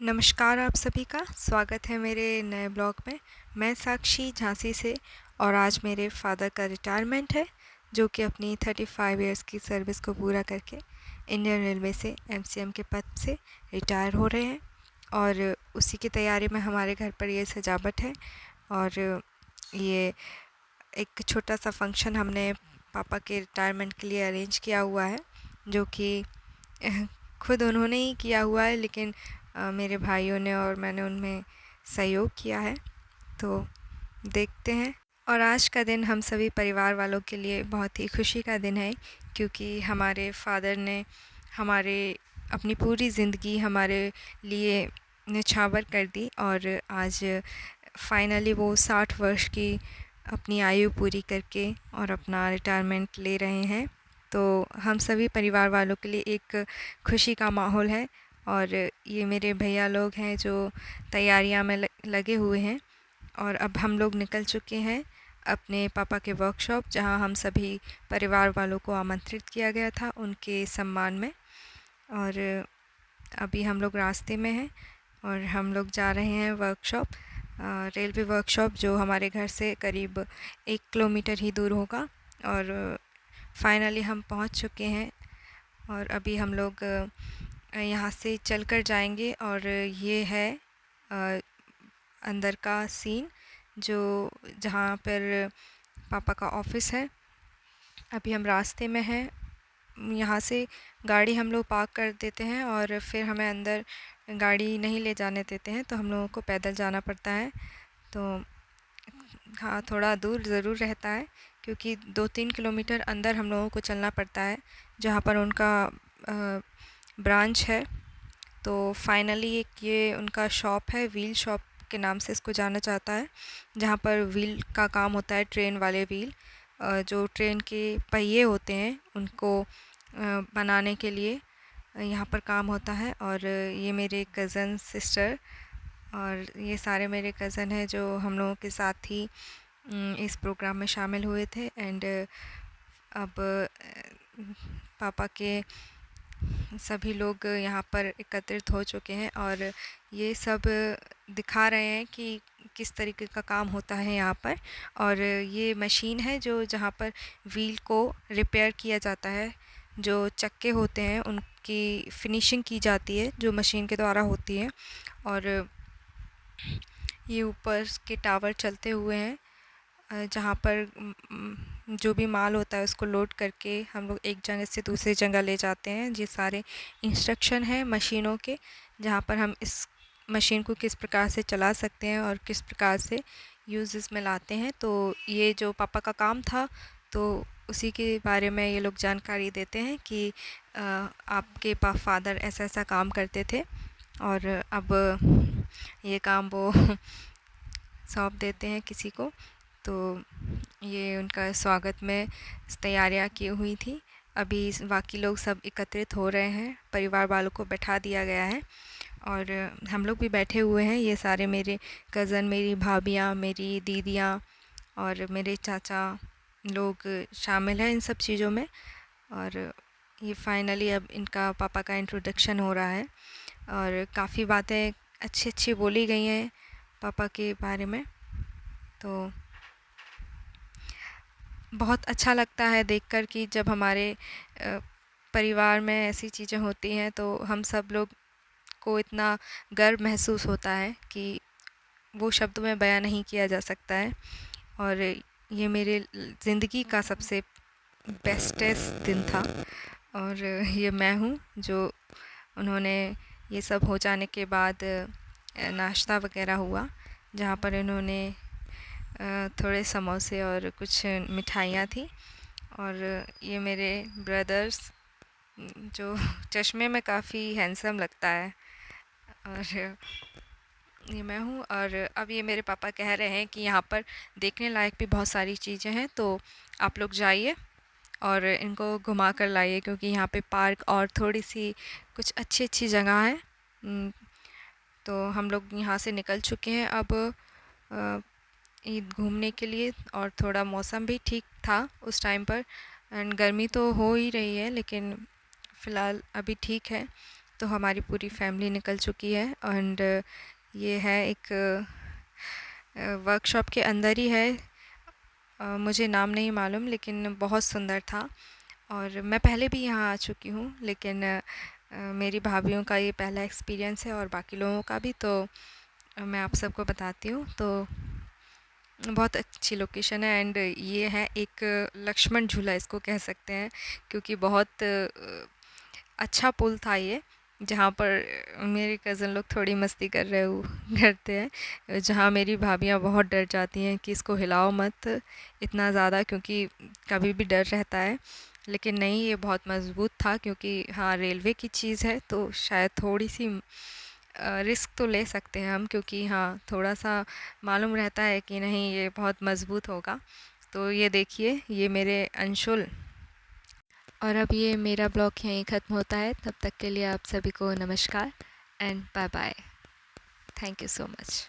नमस्कार आप सभी का स्वागत है मेरे नए ब्लॉग में। मैं साक्षी झांसी से और आज मेरे फादर का रिटायरमेंट है जो कि अपनी 35 इयर्स की सर्विस को पूरा करके इंडियन रेलवे से एमसीएम के पद से रिटायर हो रहे हैं और उसी की तैयारी में हमारे घर पर ये सजावट है। और ये एक छोटा सा फंक्शन हमने पापा के रिटायरमेंट के लिए अरेंज किया हुआ है जो कि खुद उन्होंने ही किया हुआ है, लेकिन मेरे भाइयों ने और मैंने उनमें सहयोग किया है। तो देखते हैं। और आज का दिन हम सभी परिवार वालों के लिए बहुत ही खुशी का दिन है क्योंकि हमारे फादर ने हमारे अपनी पूरी ज़िंदगी हमारे लिए निछावर कर दी और आज फाइनली वो 60 वर्ष की अपनी आयु पूरी करके और अपना रिटायरमेंट ले रहे हैं। तो हम सभी परिवार वालों के लिए एक खुशी का माहौल है और ये मेरे भैया लोग हैं जो तैयारियां में लगे हुए हैं। और अब हम लोग निकल चुके हैं अपने पापा के वर्कशॉप, जहां हम सभी परिवार वालों को आमंत्रित किया गया था उनके सम्मान में। और अभी हम लोग रास्ते में हैं और हम लोग जा रहे हैं वर्कशॉप, रेलवे वर्कशॉप, जो हमारे घर से करीब 1 किलोमीटर ही दूर होगा। और फाइनली हम पहुंच चुके हैं और अभी हम लोग यहाँ से चलकर जाएंगे। और ये है अंदर का सीन जो जहाँ पर पापा का ऑफिस है। अभी हम रास्ते में हैं, यहाँ से गाड़ी हम लोग पार्क कर देते हैं और फिर हमें अंदर गाड़ी नहीं ले जाने देते हैं, तो हम लोगों को पैदल जाना पड़ता है। तो हाँ, थोड़ा दूर ज़रूर रहता है क्योंकि 2-3 किलोमीटर अंदर हम लोगों को चलना पड़ता है जहाँ पर उनका ब्रांच है। तो फाइनली एक ये उनका शॉप है, व्हील शॉप के नाम से इसको जाना जाता है, जहाँ पर व्हील का काम होता है, ट्रेन वाले व्हील, जो ट्रेन के पहिए होते हैं उनको बनाने के लिए यहाँ पर काम होता है। और ये मेरे कज़न सिस्टर और ये सारे मेरे कज़न हैं जो हम लोगों के साथ ही इस प्रोग्राम में शामिल हुए थे। एंड अब पापा के सभी लोग यहाँ पर एकत्रित हो चुके हैं और ये सब दिखा रहे हैं कि किस तरीके का काम होता है यहाँ पर। और ये मशीन है जो जहाँ पर व्हील को रिपेयर किया जाता है, जो चक्के होते हैं उनकी फिनिशिंग की जाती है जो मशीन के द्वारा होती है। और ये ऊपर के टावर चलते हुए हैं जहाँ पर जो भी माल होता है उसको लोड करके हम लोग एक जगह से दूसरी जगह ले जाते हैं। ये सारे इंस्ट्रक्शन हैं मशीनों के, जहाँ पर हम इस मशीन को किस प्रकार से चला सकते हैं और किस प्रकार से यूज़ में लाते हैं। तो ये जो पापा का काम था, तो उसी के बारे में ये लोग जानकारी देते हैं कि आपके फादर ऐसा ऐसा काम करते थे और अब ये काम वो सौंप देते हैं किसी को। तो ये उनका स्वागत में तैयारियां की हुई थी। अभी बाकी लोग सब एकत्रित हो रहे हैं, परिवार वालों को बैठा दिया गया है और हम लोग भी बैठे हुए हैं। ये सारे मेरे कज़न, मेरी भाभियाँ, मेरी दीदियाँ और मेरे चाचा लोग शामिल हैं इन सब चीज़ों में। और ये फाइनली अब इनका पापा का इंट्रोडक्शन हो रहा है और काफ़ी बातें अच्छी अच्छी बोली गई हैं पापा के बारे में। तो बहुत अच्छा लगता है देखकर कि जब हमारे परिवार में ऐसी चीज़ें होती हैं तो हम सब लोग को इतना गर्व महसूस होता है कि वो शब्दों में बयां नहीं किया जा सकता है। और ये मेरे ज़िंदगी का सबसे बेस्टेस्ट दिन था। और ये मैं हूँ जो उन्होंने ये सब हो जाने के बाद नाश्ता वगैरह हुआ, जहाँ पर इन्होंने थोड़े समोसे और कुछ मिठाइयाँ थी। और ये मेरे ब्रदर्स जो चश्मे में काफ़ी हैंडसम लगता है। और ये मैं हूँ। और अब ये मेरे पापा कह रहे हैं कि यहाँ पर देखने लायक भी बहुत सारी चीज़ें हैं, तो आप लोग जाइए और इनको घुमा कर लाइए क्योंकि यहाँ पे पार्क और थोड़ी सी कुछ अच्छी अच्छी जगह है। तो हम लोग यहाँ से निकल चुके हैं अब ईद घूमने के लिए। और थोड़ा मौसम भी ठीक था उस टाइम पर, एंड गर्मी तो हो ही रही है लेकिन फ़िलहाल अभी ठीक है। तो हमारी पूरी फैमिली निकल चुकी है। एंड ये है एक वर्कशॉप के अंदर ही है। मुझे नाम नहीं मालूम, लेकिन बहुत सुंदर था। और मैं पहले भी यहाँ आ चुकी हूँ, लेकिन मेरी भाभीयों का ये पहला एक्सपीरियंस है और बाकी लोगों का भी, तो मैं आप सबको बताती हूँ। तो बहुत अच्छी लोकेशन है। एंड ये है एक लक्ष्मण झूला इसको कह सकते हैं, क्योंकि बहुत अच्छा पुल था ये, जहाँ पर मेरे कज़न लोग थोड़ी मस्ती करते हैं, जहाँ मेरी भाभियाँ बहुत डर जाती हैं कि इसको हिलाओ मत इतना ज़्यादा, क्योंकि कभी भी डर रहता है। लेकिन नहीं, ये बहुत मज़बूत था, क्योंकि हाँ रेलवे की चीज़ है, तो शायद थोड़ी सी रिस्क तो ले सकते हैं हम, क्योंकि हाँ थोड़ा सा मालूम रहता है कि नहीं ये बहुत मज़बूत होगा। तो ये देखिए, ये मेरे अंशुल। और अब ये मेरा ब्लॉग यहीं ख़त्म होता है। तब तक के लिए आप सभी को नमस्कार and bye bye. Thank you so much.